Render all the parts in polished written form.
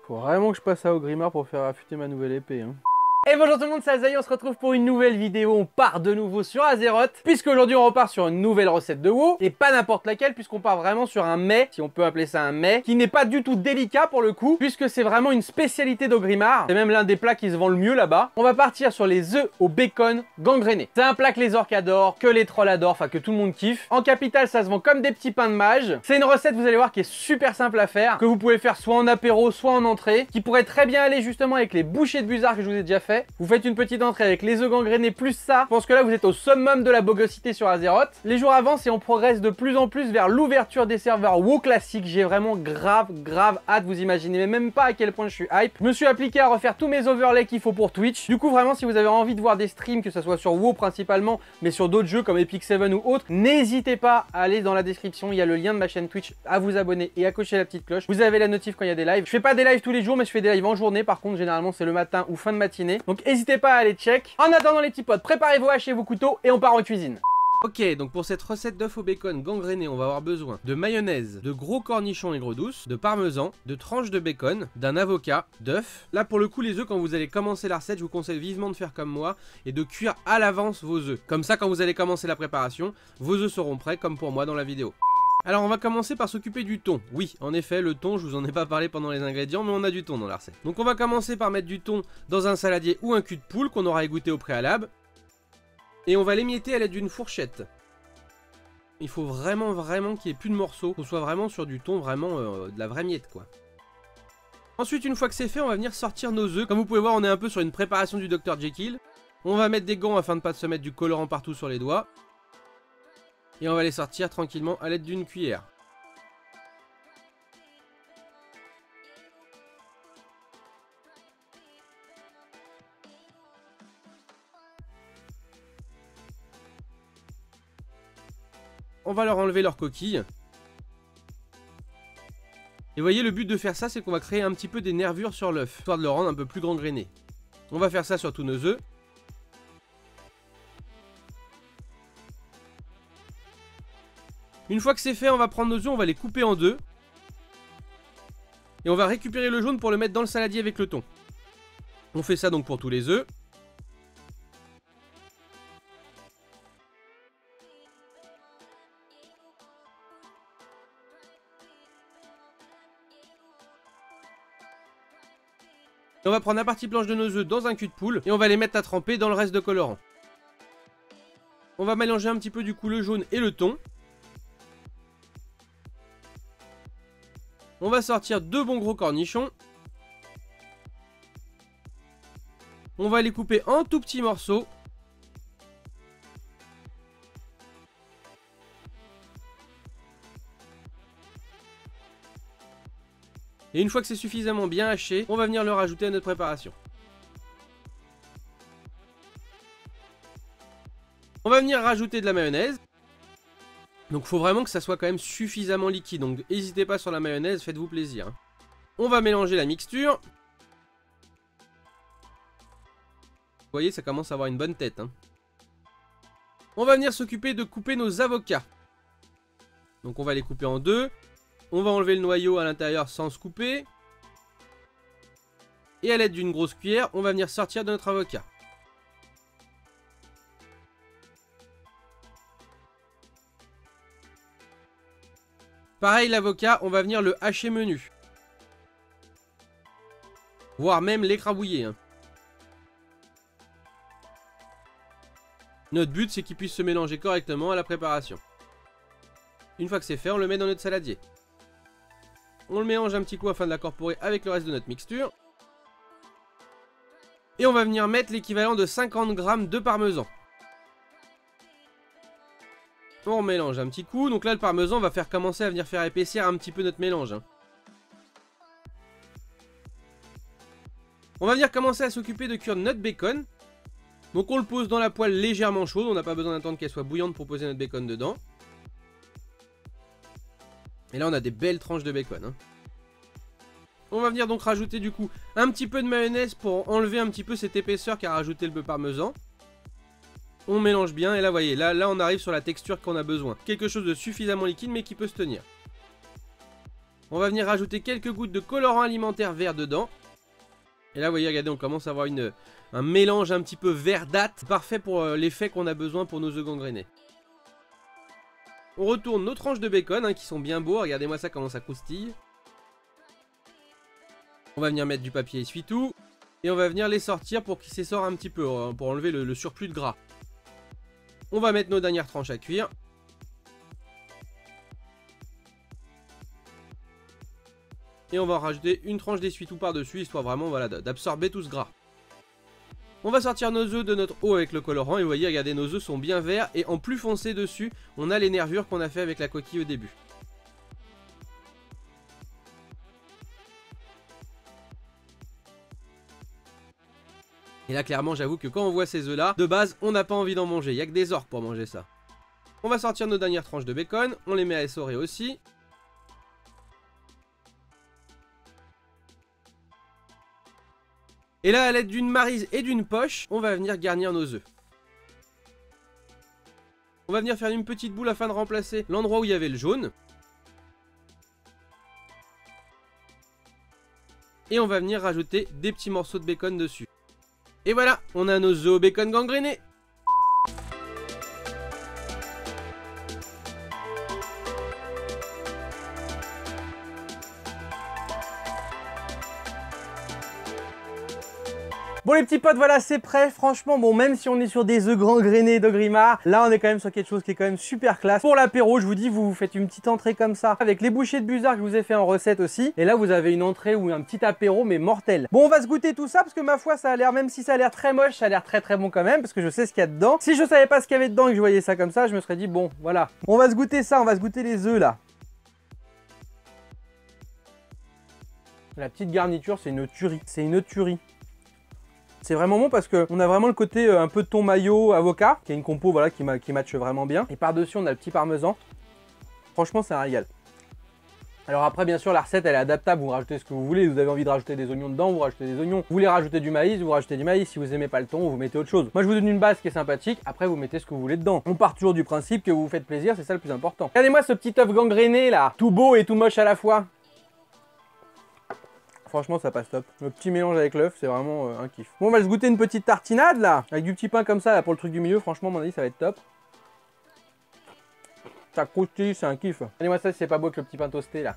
Faut vraiment que je passe à Ogrimmar pour faire affûter ma nouvelle épée, hein. Et bonjour tout le monde, c'est Azaï, on se retrouve pour une nouvelle vidéo, on part de nouveau sur Azeroth, puisque aujourd'hui on repart sur une nouvelle recette de WoW, et pas n'importe laquelle, puisqu'on part vraiment sur un mets, si on peut appeler ça un mets, qui n'est pas du tout délicat pour le coup, puisque c'est vraiment une spécialité d'Ogrimmar, c'est même l'un des plats qui se vend le mieux là-bas. On va partir sur les œufs au bacon gangréné. C'est un plat que les orques adorent, que les trolls adorent, enfin que tout le monde kiffe. En capitale, ça se vend comme des petits pains de mage. C'est une recette, vous allez voir, qui est super simple à faire, que vous pouvez faire soit en apéro, soit en entrée, qui pourrait très bien aller justement avec les bouchées de busard que je vous ai déjà fait. Vous faites une petite entrée avec les œufs gangrénés plus ça. Je pense que là vous êtes au summum de la bogosité sur Azeroth. Les jours avancent et on progresse de plus en plus vers l'ouverture des serveurs WoW classiques. J'ai vraiment grave hâte, vous imaginez même pas à quel point je suis hype. Je me suis appliqué à refaire tous mes overlays qu'il faut pour Twitch. Du coup vraiment si vous avez envie de voir des streams, que ce soit sur WoW principalement, mais sur d'autres jeux comme Epic 7 ou autres, n'hésitez pas à aller dans la description, il y a le lien de ma chaîne Twitch, à vous abonner et à cocher la petite cloche. Vous avez la notif quand il y a des lives. Je fais pas des lives tous les jours, mais je fais des lives en journée. Par contre généralement c'est le matin ou fin de matinée. Donc n'hésitez pas à aller check. En attendant les petits potes, préparez vos haches et vos couteaux et on part en cuisine. Ok, donc pour cette recette d'œufs au bacon gangréné, on va avoir besoin de mayonnaise, de gros cornichons aigre douce, de parmesan, de tranches de bacon, d'un avocat, d'œufs. Là pour le coup les œufs, quand vous allez commencer la recette, je vous conseille vivement de faire comme moi et de cuire à l'avance vos œufs. Comme ça quand vous allez commencer la préparation, vos œufs seront prêts comme pour moi dans la vidéo. Alors on va commencer par s'occuper du thon. Oui, en effet, le thon, je vous en ai pas parlé pendant les ingrédients, mais on a du thon dans la recette. Donc on va commencer par mettre du thon dans un saladier ou un cul de poule qu'on aura égoutté au préalable. Et on va l'émietter à l'aide d'une fourchette. Il faut vraiment qu'il n'y ait plus de morceaux, qu'on soit vraiment sur du thon, vraiment de la vraie miette quoi. Ensuite, une fois que c'est fait, on va venir sortir nos œufs. Comme vous pouvez voir, on est un peu sur une préparation du Dr Jekyll. On va mettre des gants afin de ne pas se mettre du colorant partout sur les doigts. Et on va les sortir tranquillement à l'aide d'une cuillère. On va leur enlever leurs coquilles. Et vous voyez, le but de faire ça, c'est qu'on va créer un petit peu des nervures sur l'œuf, histoire de le rendre un peu plus gangréné. On va faire ça sur tous nos œufs. Une fois que c'est fait, on va prendre nos œufs, on va les couper en deux. Et on va récupérer le jaune pour le mettre dans le saladier avec le thon. On fait ça donc pour tous les œufs. Et on va prendre la partie blanche de nos œufs dans un cul de poule et on va les mettre à tremper dans le reste de colorant. On va mélanger un petit peu du coup le jaune et le thon. On va sortir deux bons gros cornichons. On va les couper en tout petits morceaux. Et une fois que c'est suffisamment bien haché, on va venir le rajouter à notre préparation. On va venir rajouter de la mayonnaise. Donc il faut vraiment que ça soit quand même suffisamment liquide. Donc n'hésitez pas sur la mayonnaise, faites-vous plaisir. On va mélanger la mixture. Vous voyez, ça commence à avoir une bonne tête, hein. On va venir s'occuper de couper nos avocats. Donc on va les couper en deux. On va enlever le noyau à l'intérieur sans se couper. Et à l'aide d'une grosse cuillère, on va venir sortir de notre avocat. Pareil, l'avocat, on va venir le hacher menu. Voire même l'écrabouiller, hein. Notre but, c'est qu'il puisse se mélanger correctement à la préparation. Une fois que c'est fait, on le met dans notre saladier. On le mélange un petit coup afin de l'incorporer avec le reste de notre mixture. Et on va venir mettre l'équivalent de 50 g de parmesan. On mélange un petit coup. Donc là, le parmesan va commencer à venir faire épaissir un petit peu notre mélange, hein. On va venir commencer à s'occuper de cuire notre bacon. Donc on le pose dans la poêle légèrement chaude. On n'a pas besoin d'attendre qu'elle soit bouillante pour poser notre bacon dedans. Et là, on a des belles tranches de bacon, hein. On va venir donc rajouter du coup un petit peu de mayonnaise pour enlever un petit peu cette épaisseur qu'a rajouté le parmesan. On mélange bien et là, vous voyez, là on arrive sur la texture qu'on a besoin. Quelque chose de suffisamment liquide mais qui peut se tenir. On va venir rajouter quelques gouttes de colorant alimentaire vert dedans. Et là, vous voyez, regardez, on commence à avoir un mélange un petit peu verdâtre. Parfait pour l'effet qu'on a besoin pour nos œufs gangrénés. On retourne nos tranches de bacon, hein, qui sont bien beaux. Regardez-moi ça, comment ça croustille. On va venir mettre du papier essuie-tout. Et on va venir les sortir pour qu'ils s'essorent un petit peu, pour enlever le surplus de gras. On va mettre nos dernières tranches à cuire. Et on va rajouter une tranche d'essuie-tout par-dessus, histoire vraiment voilà, d'absorber tout ce gras. On va sortir nos œufs de notre eau avec le colorant. Et vous voyez, regardez, nos œufs sont bien verts. Et en plus foncé dessus, on a les nervures qu'on a fait avec la coquille au début. Et là, clairement, j'avoue que quand on voit ces œufs-là, de base, on n'a pas envie d'en manger. Il n'y a que des orques pour manger ça. On va sortir nos dernières tranches de bacon. On les met à essorer aussi. Et là, à l'aide d'une maryse et d'une poche, on va venir garnir nos œufs. On va venir faire une petite boule afin de remplacer l'endroit où il y avait le jaune. Et on va venir rajouter des petits morceaux de bacon dessus. Et voilà, on a nos œufs au bacon gangrénés. Bon les petits potes, voilà, c'est prêt. Franchement, bon, même si on est sur des œufs gangrénés de Grimard, là on est quand même sur quelque chose qui est quand même super classe. Pour l'apéro, je vous dis, vous faites une petite entrée comme ça, avec les bouchées de Busard que je vous ai fait en recette aussi. Et là, vous avez une entrée ou un petit apéro, mais mortel. Bon, on va se goûter tout ça, parce que ma foi, ça a l'air, même si ça a l'air très moche, ça a l'air très très bon quand même, parce que je sais ce qu'il y a dedans. Si je savais pas ce qu'il y avait dedans et que je voyais ça comme ça, je me serais dit, bon, voilà. On va se goûter ça, on va se goûter les œufs là. La petite garniture, c'est une tuerie. C'est une tuerie. C'est vraiment bon parce qu'on a vraiment le côté un peu thon mayo avocat, qui est une compo voilà, qui matche vraiment bien. Et par-dessus, on a le petit parmesan. Franchement, c'est un régal. Alors après, bien sûr, la recette, elle est adaptable. Vous rajoutez ce que vous voulez. Vous avez envie de rajouter des oignons dedans, vous rajoutez des oignons. Vous voulez rajouter du maïs, vous rajoutez du maïs. Si vous aimez pas le thon, vous mettez autre chose. Moi, je vous donne une base qui est sympathique. Après, vous mettez ce que vous voulez dedans. On part toujours du principe que vous vous faites plaisir, c'est ça le plus important. Regardez-moi ce petit œuf gangréné là, tout beau et tout moche à la fois. Franchement, ça passe top. Le petit mélange avec l'œuf, c'est vraiment un kiff. Bon, on va se goûter une petite tartinade là, avec du petit pain comme ça là, pour le truc du milieu. Franchement, à mon avis, ça va être top. Ça croustille, c'est un kiff. Allez-moi ça, si c'est pas beau que le petit pain toasté là.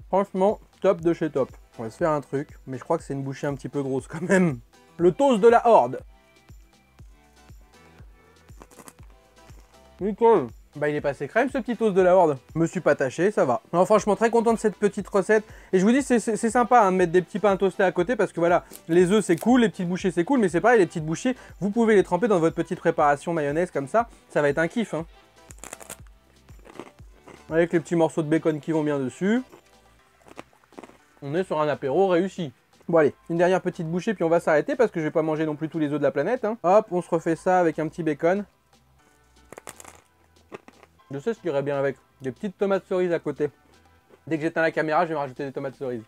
Franchement, top de chez top. On va se faire un truc, mais je crois que c'est une bouchée un petit peu grosse quand même. Le toast de la horde. Nickel. Bah il est passé crème ce petit toast de la horde. Je me suis pas taché, ça va. Non, franchement très content de cette petite recette. Et je vous dis c'est sympa hein, de mettre des petits pains toastés à côté parce que voilà, les œufs c'est cool, les petites bouchées c'est cool, mais c'est pareil, les petites bouchées, vous pouvez les tremper dans votre petite préparation mayonnaise comme ça va être un kiff. Hein. Avec les petits morceaux de bacon qui vont bien dessus. On est sur un apéro réussi. Bon allez, une dernière petite bouchée puis on va s'arrêter parce que je vais pas manger non plus tous les œufs de la planète. Hein. Hop, on se refait ça avec un petit bacon. Je sais ce qui irait bien avec. Des petites tomates cerises à côté. Dès que j'éteins la caméra, je vais me rajouter des tomates cerises.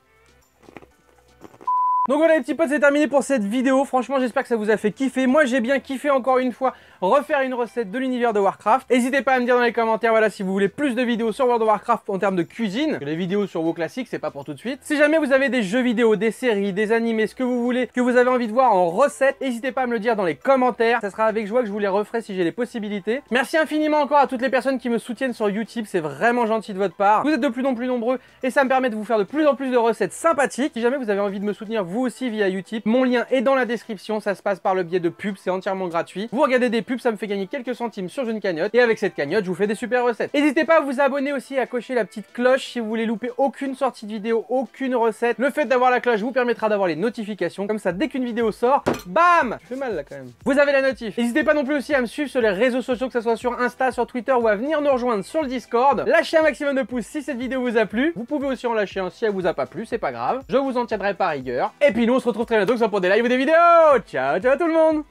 Donc voilà les petits potes, c'est terminé pour cette vidéo. Franchement, j'espère que ça vous a fait kiffer. Moi, j'ai bien kiffé encore une fois refaire une recette de l'univers de Warcraft. N'hésitez pas à me dire dans les commentaires, voilà, si vous voulez plus de vidéos sur World of Warcraft en termes de cuisine. Les vidéos sur WoW classiques, c'est pas pour tout de suite. Si jamais vous avez des jeux vidéo, des séries, des animés, ce que vous voulez, que vous avez envie de voir en recette, n'hésitez pas à me le dire dans les commentaires. Ça sera avec joie que je vous les referai si j'ai les possibilités. Merci infiniment encore à toutes les personnes qui me soutiennent sur YouTube. C'est vraiment gentil de votre part. Vous êtes de plus en plus nombreux et ça me permet de vous faire de plus en plus de recettes sympathiques. Si jamais vous avez envie de me soutenir vous aussi via YouTube, mon lien est dans la description, ça se passe par le biais de pubs, c'est entièrement gratuit. Vous regardez des pubs, ça me fait gagner quelques centimes sur une cagnotte et avec cette cagnotte, je vous fais des super recettes. N'hésitez pas à vous abonner aussi et à cocher la petite cloche si vous voulez louper aucune sortie de vidéo, aucune recette. Le fait d'avoir la cloche vous permettra d'avoir les notifications, comme ça dès qu'une vidéo sort, bam, je fais mal là quand même. Vous avez la notif. N'hésitez pas non plus aussi à me suivre sur les réseaux sociaux, que ce soit sur Insta, sur Twitter ou à venir nous rejoindre sur le Discord. Lâchez un maximum de pouces si cette vidéo vous a plu. Vous pouvez aussi en lâcher un si elle vous a pas plu, c'est pas grave. Je vous en tiendrai par rigueur. Et puis nous on se retrouve très bientôt, que ce soit pour des lives ou des vidéos. Ciao, ciao tout le monde.